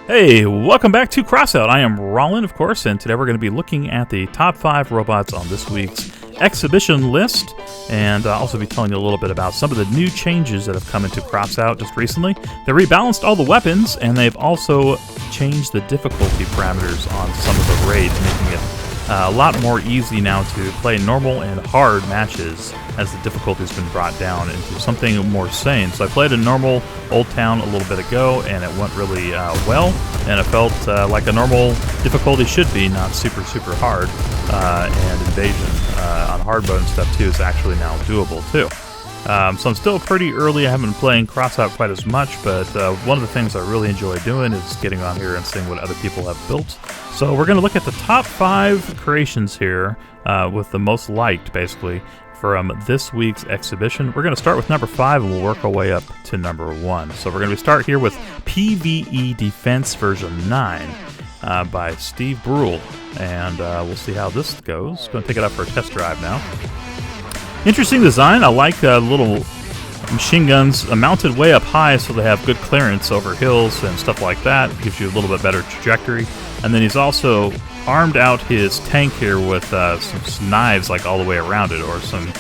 Hey, welcome back to Crossout. I am Rollin, of course, and today we're going to be looking at the top 5 robots on this week's exhibition list, and I'll also be telling you a little bit about some of the new changes that have come into Crossout just recently. They rebalanced all the weapons, and they've also changed the difficulty parameters on some of the raids, making it a lot more easy now to play normal and hard matches as the difficulty's been brought down into something more sane. So I played a normal Old Town a little bit ago, and it went really well, and it felt like a normal difficulty should be, not super hard, and Invasion on hard mode and stuff too is actually now doable too. So I'm still pretty early. I haven't been playing Crossout quite as much, but one of the things I really enjoy doing is getting on here and seeing what other people have built. So we're going to look at the top 5 creations here with the most liked, basically, from this week's exhibition. We're going to start with number 5 and we'll work our way up to number 1. So we're going to start here with PvE Defense version 9 by Steve Brule, and we'll see how this goes. Going to take it up for a test drive now. Interesting design. I like little machine guns mounted way up high so they have good clearance over hills and stuff like that. Gives you a little bit better trajectory. And then he's also armed out his tank here with some knives like all the way around it, or some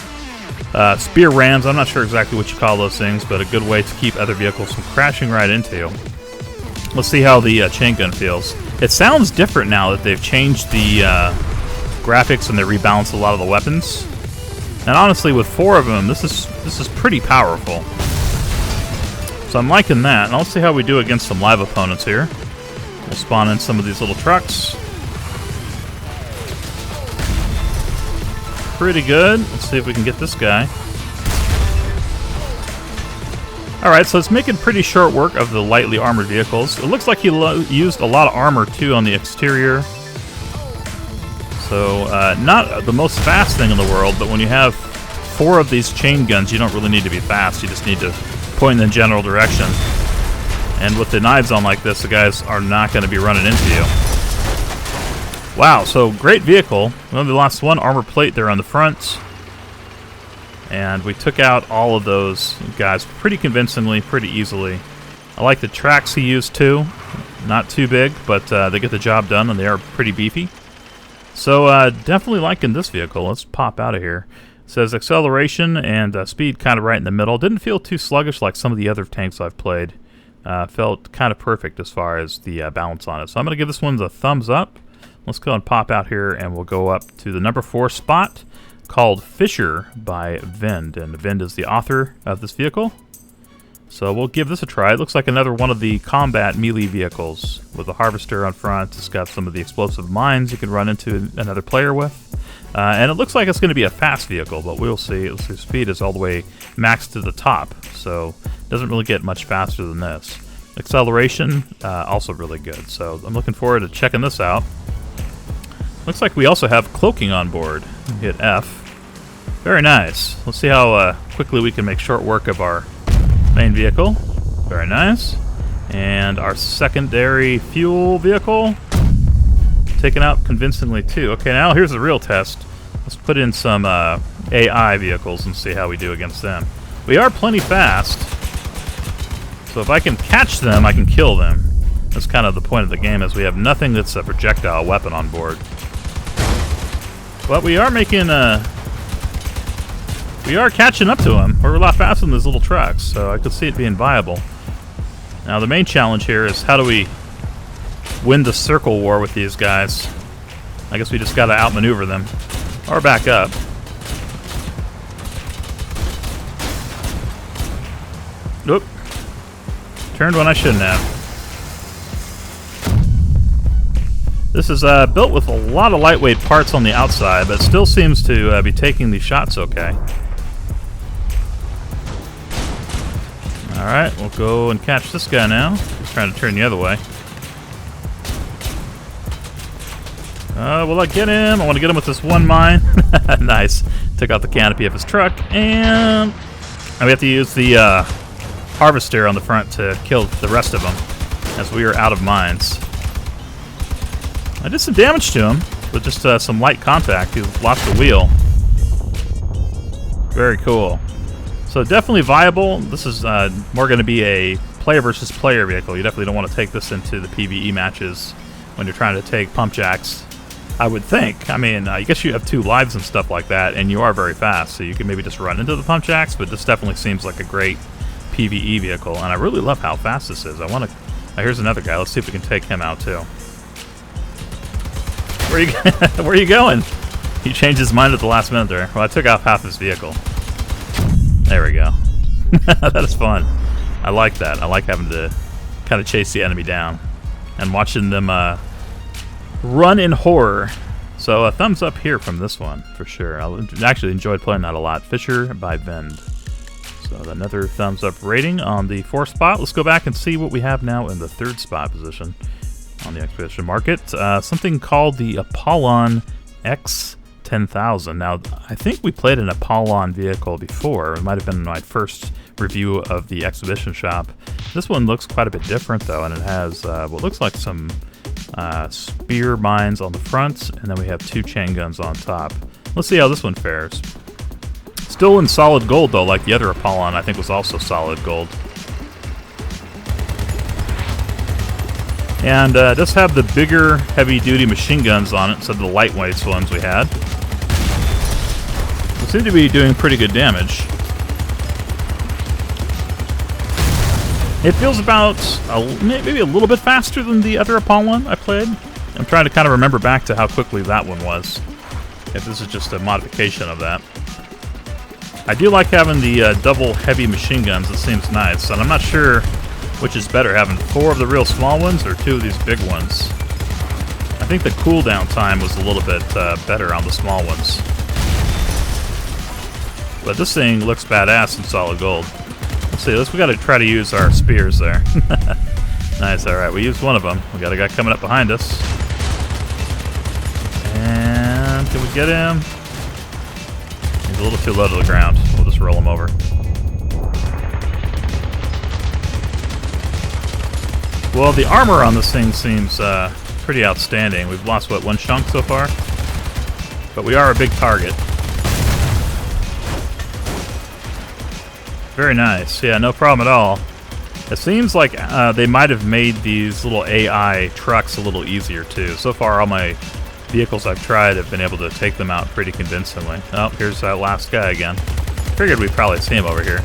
spear rams. I'm not sure exactly what you call those things, but a good way to keep other vehicles from crashing right into you. Let's see how the chain gun feels. It sounds different now that they've changed the graphics and they rebalanced a lot of the weapons. And honestly, with 4 of them, this is pretty powerful. So I'm liking that. And let's see how we do against some live opponents here. We'll spawn in some of these little trucks. Pretty good. Let's see if we can get this guy. Alright, so it's making pretty short work of the lightly armored vehicles. It looks like he used a lot of armor, too, on the exterior. So, not the most fast thing in the world, but when you have 4 of these chain guns, you don't really need to be fast. You just need to point in the general direction. And with the knives on like this, the guys are not going to be running into you. Wow, so great vehicle. We only lost 1 armor plate there on the front. And we took out all of those guys pretty convincingly, pretty easily. I like the tracks he used too. Not too big, but they get the job done, and they are pretty beefy. So definitely liking this vehicle. Let's pop out of here. It says acceleration and speed kind of right in the middle. Didn't feel too sluggish like some of the other tanks I've played. Felt kind of perfect as far as the balance on it. So I'm going to give this one the thumbs up. Let's go and pop out here, and we'll go up to the number 4 spot, called Fisher by Vend. And Vend is the author of this vehicle. So we'll give this a try. It looks like another one of the combat melee vehicles with a harvester on front. It's got some of the explosive mines you can run into another player with. And it looks like it's going to be a fast vehicle, but we'll see. The speed is all the way maxed to the top, so it doesn't really get much faster than this. Acceleration, also really good. So I'm looking forward to checking this out. Looks like we also have cloaking on board. Hit F. Very nice. Let's see how quickly we can make short work of our main vehicle. Very nice. And our secondary fuel vehicle taken out convincingly too. Okay, now here's the real test. Let's put in some AI vehicles and see how we do against them. We are plenty fast, so if I can catch them, I can kill them. That's kind of the point of the game, is we have nothing that's a projectile weapon on board. But we are making we are catching up to them. We're a lot faster than those little trucks, so I could see it being viable. Now the main challenge here is how do we win the circle war with these guys? I guess we just gotta outmaneuver them. Or back up. Nope. Turned when I shouldn't have. This is built with a lot of lightweight parts on the outside, but it still seems to be taking these shots okay. Alright, we'll go and catch this guy now. He's trying to turn the other way. Will I get him? I want to get him with this one mine. Nice. Took out the canopy of his truck, and we have to use the harvester on the front to kill the rest of them, as we are out of mines. I did some damage to him with just some light contact. He lost the wheel. Very cool. So definitely viable. This is more going to be a player versus player vehicle. You definitely don't want to take this into the PvE matches when you're trying to take pump jacks, I would think. I mean, I guess you have 2 lives and stuff like that, and you are very fast, so you can maybe just run into the pump jacks, but this definitely seems like a great PvE vehicle, and I really love how fast this is. I want to... here's another guy. Let's see if we can take him out, too. Where are you going? He changed his mind at the last minute there. Well, I took off half his vehicle. There we go. That is fun. I like that. I like having to kind of chase the enemy down and watching them run in horror. So a thumbs up here from this one for sure. I actually enjoyed playing that a lot. Fisher by Vend. So another thumbs up rating on the 4th spot. Let's go back and see what we have now in the 3rd spot position on the expedition market. Something called the Apollon X10000. Now, I think we played an Apollon vehicle before. It might have been my first review of the exhibition shop. This one looks quite a bit different, though, and it has what looks like some spear mines on the front, and then we have 2 chain guns on top. Let's see how this one fares. Still in solid gold, though, like the other Apollon, I think was also solid gold. And does have the bigger, heavy-duty machine guns on it instead of the lightweight ones we had. They seem to be doing pretty good damage. It feels about maybe a little bit faster than the other Apollon I played. I'm trying to kind of remember back to how quickly that one was. If this is just a modification of that. I do like having the double heavy machine guns. It seems nice, and I'm not sure which is better, having 4 of the real small ones or 2 of these big ones. I think the cooldown time was a little bit better on the small ones. But this thing looks badass in solid gold. Let's see, we got to try to use our spears there. Nice, alright, we used one of them. We got a guy coming up behind us. And can we get him? He's a little too low to the ground. We'll just roll him over. Well, the armor on this thing seems pretty outstanding. We've lost, what, 1 chunk so far? But we are a big target. Very nice. Yeah, no problem at all. It seems like they might have made these little AI trucks a little easier, too. So far, all my vehicles I've tried have been able to take them out pretty convincingly. Oh, here's that last guy again. Figured we'd probably see him over here,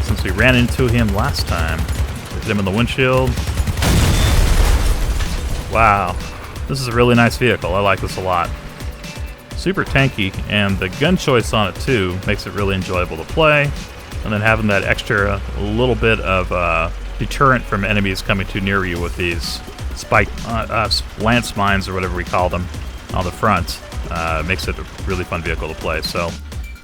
since we ran into him last time. Hit him in the windshield. Wow. This is a really nice vehicle. I like this a lot. Super tanky, and the gun choice on it, too, makes it really enjoyable to play. And then having that extra little bit of deterrent from enemies coming too near you with these spike lance mines or whatever we call them on the front makes it a really fun vehicle to play. So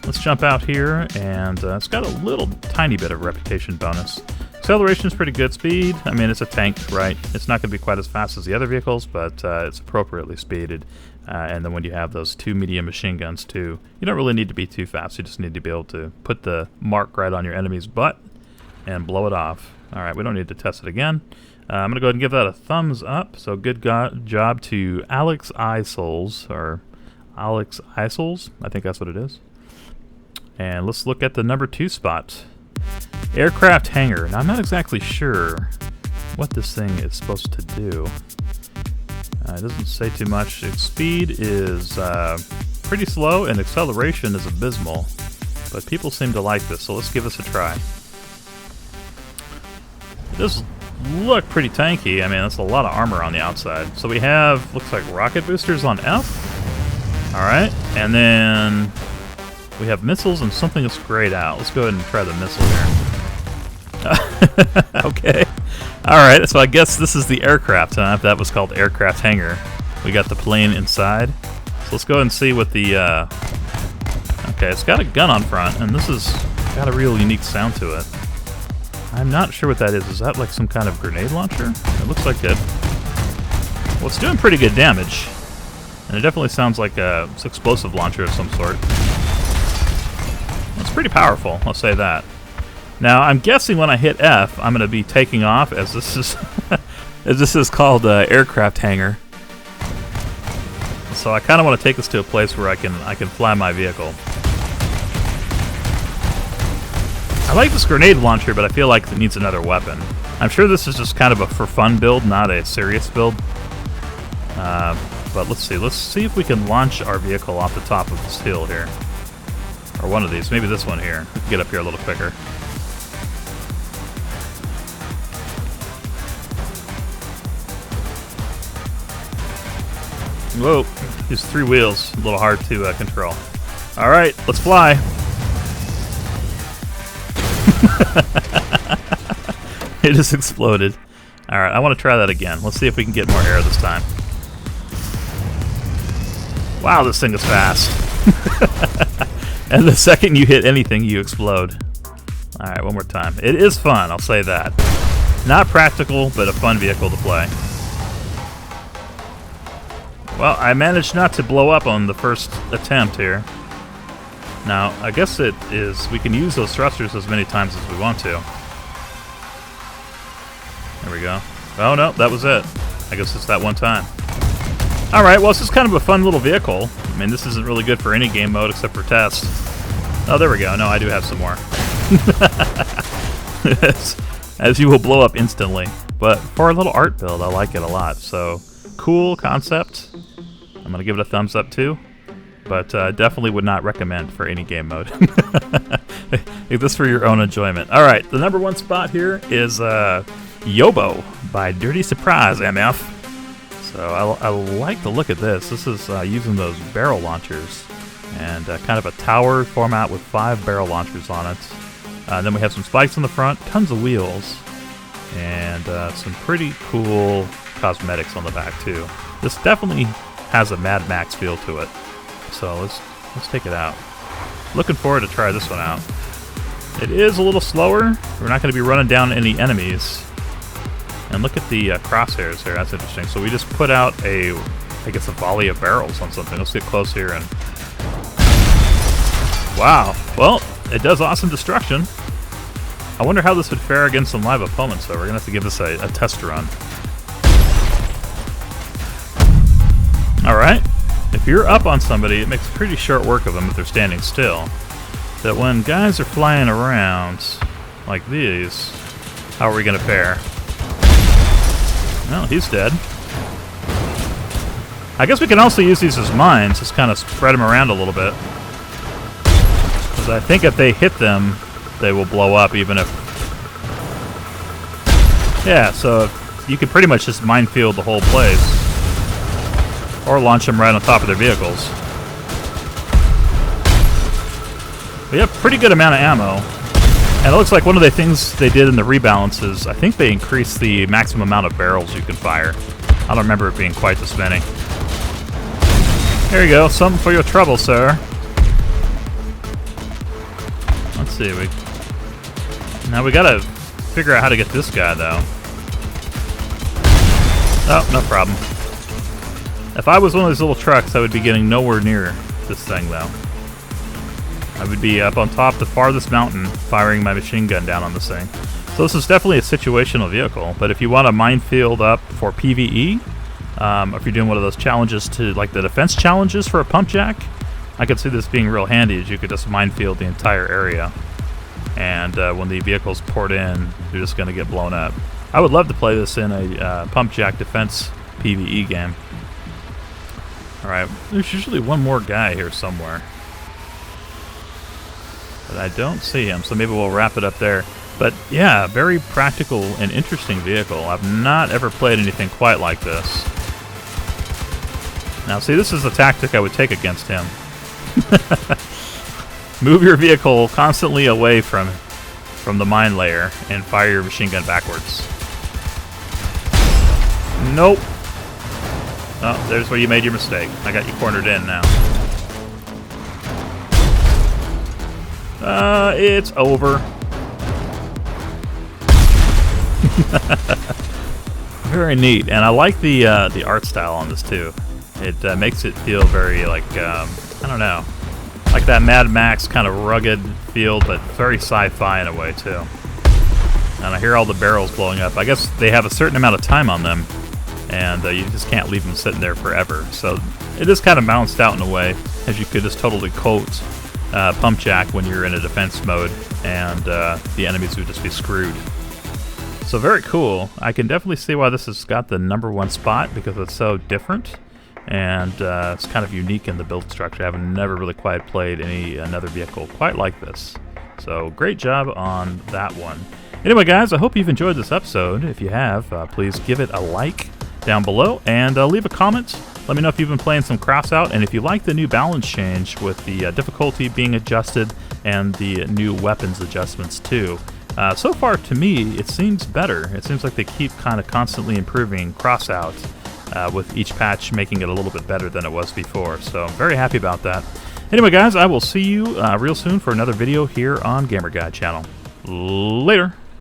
let's jump out here, and it's got a little tiny bit of reputation bonus. Acceleration is pretty good. Speed, I mean, it's a tank, right? It's not going to be quite as fast as the other vehicles, but it's appropriately speeded. And then when you have those 2 medium machine guns, too, you don't really need to be too fast. You just need to be able to put the mark right on your enemy's butt and blow it off. All right, we don't need to test it again. I'm going to go ahead and give that a thumbs up. So good job to Alex Isouls, or Alex Isouls. I think that's what it is. And let's look at the number 2 spot. Aircraft Hangar. Now, I'm not exactly sure what this thing is supposed to do. It doesn't say too much. Its speed is pretty slow, and acceleration is abysmal. But people seem to like this, so let's give this a try. It does look pretty tanky. I mean, that's a lot of armor on the outside. So we have, looks like rocket boosters on F. Alright, and then we have missiles and something that's grayed out. Let's go ahead and try the missile here. Okay. Alright, so I guess this is the aircraft, huh? If that was called Aircraft Hangar. We got the plane inside. So let's go ahead and see what the... Okay, it's got a gun on front, and this has got a real unique sound to it. I'm not sure what that is. Is that like some kind of grenade launcher? It looks like it. Well, it's doing pretty good damage. And it definitely sounds like it's an explosive launcher of some sort. It's pretty powerful, I'll say that. Now, I'm guessing when I hit F, I'm going to be taking off, as this is as this is called Aircraft Hangar. So I kind of want to take this to a place where I can fly my vehicle. I like this grenade launcher, but I feel like it needs another weapon. I'm sure this is just kind of a for fun build, not a serious build. But let's see. Let's see if we can launch our vehicle off the top of this hill here. Or one of these. Maybe this one here. We can get up here a little quicker. Whoa. These 3 wheels. A little hard to control. Alright, let's fly. It just exploded. Alright, I want to try that again. Let's see if we can get more air this time. Wow, this thing is fast. And the second you hit anything, you explode. Alright, one more time. It is fun, I'll say that. Not practical, but a fun vehicle to play. Well, I managed not to blow up on the first attempt here. Now, I guess it is... we can use those thrusters as many times as we want to. There we go. Oh, no, that was it. I guess it's that one time. Alright, well, this is kind of a fun little vehicle. I mean, this isn't really good for any game mode except for test. Oh, there we go. No, I do have some more. As you will blow up instantly. But for a little art build, I like it a lot. So, cool concept. I'm going to give it a thumbs up, too. But definitely would not recommend for any game mode. Leave this for your own enjoyment. Alright, the number 1 spot here is Yobo by Dirty Surprise, MF. So I like the look at this. This is using those barrel launchers. And kind of a tower format with 5 barrel launchers on it. Then we have some spikes on the front, tons of wheels, and some pretty cool cosmetics on the back, too. This definitely has a Mad Max feel to it. So let's take it out. Looking forward to try this one out. It is a little slower. We're not going to be running down any enemies. And look at the crosshairs there. That's interesting. So we just put out I guess a volley of barrels on something. Let's get close here and... wow. Well, it does awesome destruction. I wonder how this would fare against some live opponents, though. We're going to have to give this a test run. Alright. If you're up on somebody, it makes pretty short work of them if they're standing still. That when guys are flying around like these, how are we going to fare? Well, he's dead. I guess we can also use these as mines, just kind of spread them around a little bit. Because I think if they hit them, they will blow up even if... yeah, so you can pretty much just minefield the whole place. Or launch them right on top of their vehicles. We have a pretty good amount of ammo. And it looks like one of the things they did in the rebalances, I think they increased the maximum amount of barrels you can fire. I don't remember it being quite this many. There you go, something for your trouble, sir. Let's see, now we gotta figure out how to get this guy, though. Oh, no problem. If I was one of these little trucks, I would be getting nowhere near this thing, though. I would be up on top the farthest mountain, firing my machine gun down on this thing. So this is definitely a situational vehicle, but if you want a minefield up for PvE, if you're doing one of those challenges to, like the defense challenges for a pump jack, I could see this being real handy, as you could just minefield the entire area. And when the vehicle's poured in, you're just going to get blown up. I would love to play this in a pump jack defense PvE game. Alright, there's usually one more guy here somewhere. But I don't see him, so maybe we'll wrap it up there. But yeah, very practical and interesting vehicle. I've not ever played anything quite like this. Now see, this is the tactic I would take against him. Move your vehicle constantly away from the mine layer and fire your machine gun backwards. Nope. Oh, there's where you made your mistake. I got you cornered in now. It's over. Very neat, and I like the art style on this too. It makes it feel very like I don't know, like that Mad Max kind of rugged feel, but very sci-fi in a way too. And I hear all the barrels blowing up. I guess they have a certain amount of time on them, and you just can't leave them sitting there forever. So it is kind of balanced out in a way, as you could just totally coat pump jack when you're in a defense mode, and the enemies would just be screwed. So very cool. I can definitely see why this has got the #1 spot, because it's so different, and it's kind of unique in the build structure. I've never really quite played another vehicle quite like this. So great job on that one. Anyway, guys, I hope you've enjoyed this episode. If you have, please give it a like down below, and leave a comment. Let me know if you've been playing some Crossout, and if you like the new balance change with the difficulty being adjusted and the new weapons adjustments too. So far, to me, it seems better. It seems like they keep kind of constantly improving Crossout, with each patch making it a little bit better than it was before. So I'm very happy about that. Anyway, guys, I will see you real soon for another video here on Gamer Guide channel. Later.